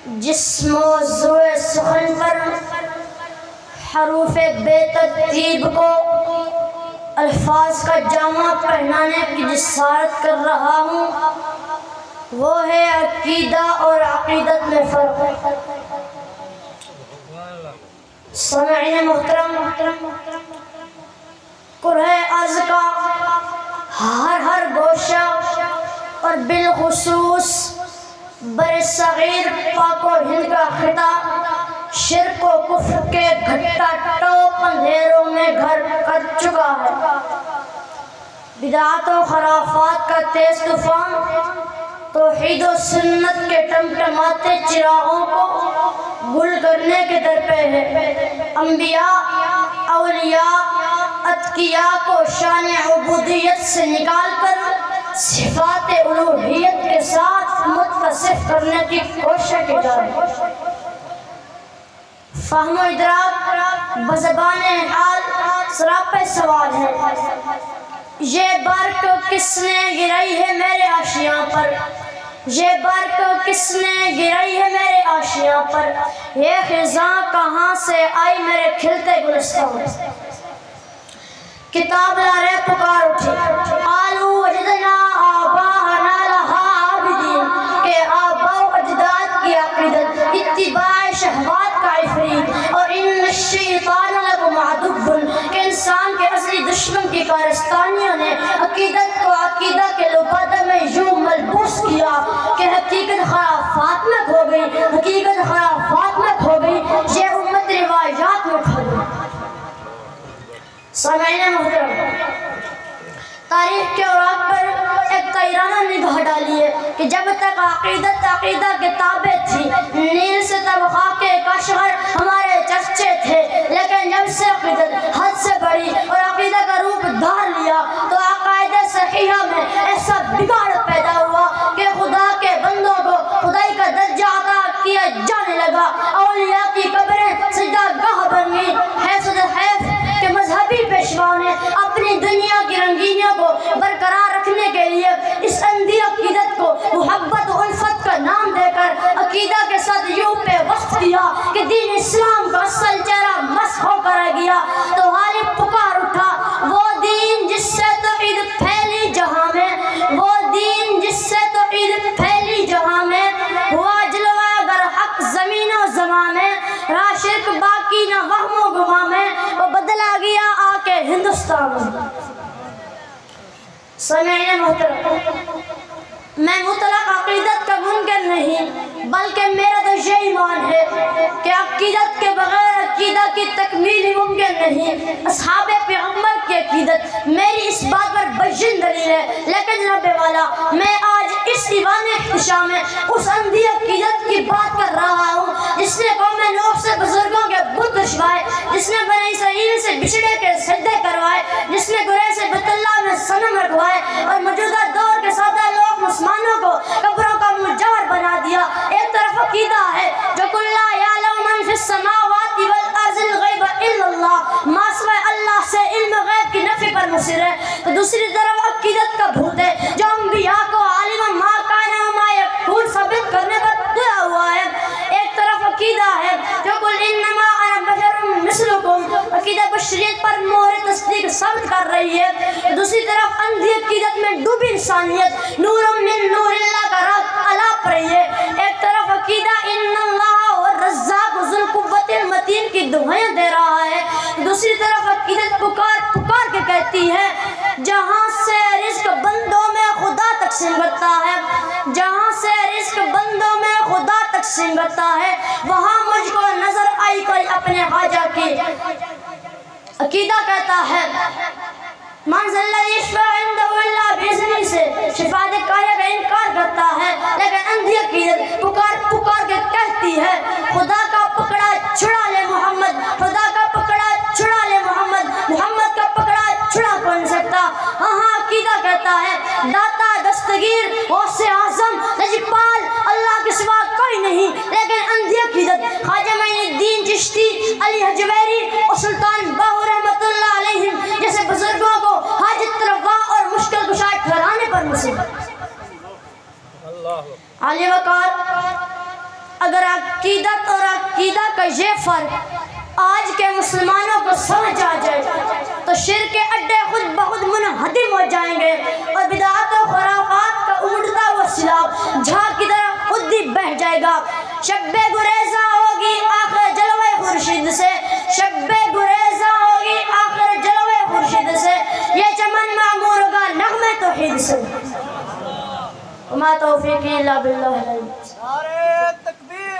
جس موضوع سخن پر حروف بے ترتیب کو الفاظ کا جامع پہنانے کی جسارت کر رہا ہوں وہ ہے عقیدہ اور عقیدت میں فرق۔ سامعین محترم، کرۂ ارض کا ہر گوشہ اور بالخصوص بر صغیر پاک و ہند کا خطہ شرک و کفر کے گھٹا ٹوپ اندھیروں میں گھر کر چکا ہے۔ بدعات و خرافات کا تیز طوفان توحید و سنت کے ٹمٹماتے چراغوں کو گل کرنے کے در پہ ہے۔ انبیاء، اولیاء، اتقیاء کو شان عبودیت سے نکال کر صفات الوہیت کے ساتھ متصف کرنے کی کوشش کی جا رہی ہے۔ فہم و ادراک بزبان حال سراپے سوال ہے۔ یہ برق کس نے گرائی ہے میرے آشیاں پر، یہ برق کس نے گرائی ہے میرے آشیاں پر، یہ خزاں کہاں سے آئی میرے کھلتے گلستان میں۔ کتاب لارے پکار اٹھی، قالوا وجدنا آباءنا لہا عابدین، کہ آباء و اجداد کی عقیدت اتباع شہوات کا عفریت اور ان الشیطان لکم عدو، کہ انسان کے اصلی دشمن کی کارستانیوں نے عقیدت کو عقیدہ کے لبادہ میں یوں ملبوس کیا کہ حقیقت خرافات میں کھو گئی، حقیقت خرافات میں کھو گئی، یہ امت روایات میں کھو گئی۔ سامعین محترم، تاریخ کے اوراق پر ایک طیرانہ نگاہ ڈالیے کہ جب تک عقیدت عقیدہ کتابیں تھی، نیل سے تب خاک کاشغر ہمارے چرچے تھے، لیکن جب سے عقیدت حد سے بڑی اور عقیدہ کا روپ دھار لیا تو عقائد صحیحہ میں ایسا بگاڑ پیدا ہوا کہ خدا کے بندوں کو خدائی کا درجہ عطا کیا جانے لگا، اولیاء کی قبریں سجدہ گاہ بن گئی۔ حیف کہ مذہبی پیشواؤں نے اپنی دنیا کی رنگینیوں کو برقرار رکھنے کے لیے اس اندھی عقیدت کو محبت و الفت کا نام دے کر عقیدہ کے ساتھ یوں پہ وصف کیا کہ دین اسلام کا اصل چہرہ مسخ ہو کر گیا۔ تو غالب پکار اٹھا، وہ دین جس سے توحید پھیلی جہاں میں، وہ دین جس سے توحید پھیلی جہاں میں، ہوا جلوہ گر حق زمین و زمان میں، راہ شرک باقی نہ وہم و گماں میں، وہ بدلا گیا آ کے ہندوستان میں۔ سامعین محترم، میں مطلق عقیدت کا منکر نہیں، بلکہ میرا تو یہ ایمان ہے کہ عقیدت کے بغیر عقیدہ کی تکمیل ہی ممکن نہیں۔ اصحاب پیغمبر کی عقیدت میری اس بات پر بجن دلیل ہے، لیکن جناب والا میں آج اس ایوان احتشام میں اس اندھی عقیدت کی بات کر رہا ہوں جس نے قوم نوح سے بزرگوں کے بت رشوائے، جس نے بنی اسرائیل سے بچھڑے کے سجدے کروائے، جس نے قریش سے بیت اللہ میں صنم رکھوائے اور موجودہ دور کے سادہ لوگ مسلمانوں کو قبروں کا مجاور بنا دیا۔ ایک طرف عقیدہ ہے جو قل لا یعلم من فی السماوات والارض الغیب الا اللہ، ما سوائے اللہ سے علم غیب کی نفی پر مصر ہے، تو دوسری طرف عقیدت کا بھوت ہے جو انبیاء کو عالم ما کان و ما یکون ثابت کرنے پر تلا ہوا ہے۔ ایک طرف عقیدہ ہے جو قل انما انا بشر مثلکم، عقیدہ بشریت پر مہر تصدیق ثابت کر رہی ہے، دوسری طرف اندھی عقیدت میں ڈوبی انسانیت نور من نور اللہ کا راہ الاپ رہی ہے۔ ایک طرف عقیدہ ان اللہ والرزاق ذو القوۃ المتین کی دعائیں دے رہا ہے، دوسری طرف عقیدت پکار کے کہتی ہے جہاں سے رزق بندوں میں خدا تقسیم کرتا ہے، جہاں سے رزق بندوں میں خدا تقسیم کرتا ہے، وہاں مجھ کو نظر آئی کوئی اپنے خواجہ کی۔ عقیدہ کہتا ہے من ذا الذی یشفع عنده الا باذنہ، سے شفاعت کاریہ کا انکار کرتا ہے، لیکن اندھی عقیدت پکار کے کہتی ہے خدا کا پکڑا چھڑا لے محمد، خدا کا پکڑا چھڑا لے محمد، محمد کا پکڑا چھڑا کون سکتا۔ ہاں عقیدہ کہتا ہے داتا دستگیر غوث اعظم لجپال اللہ کے سوا کوئی نہیں، لیکن اندھی عقیدت خواجہ معین الدین چشتی، علی حجویری اور سلطان باہو رحمۃ اللہ علیہم جیسے بزرگوں کو حاجت روا اور مشکل کشا ٹھہرانے پر مصر۔ علی وقار اگر عقیدت اور عقیدہ کا یہ فرق آج کے مسلمانوں کو سمجھ آ جائے تو شرک کے اڈے خود بخود منہدم ہو جائیں گے اور بدعات و خرافات کا امڑتا ہوا سیلاب جھاگ کی طرح خود ہی بہہ جائے گا. شب گریزاں ہوگی آخر جلوے خورشید سے, شب گریزاں ہوگی آخر جلوے خورشید سے, یہ چمن معمور ہوگا نغمے توحید سے. وما توفیقی الا باللہ.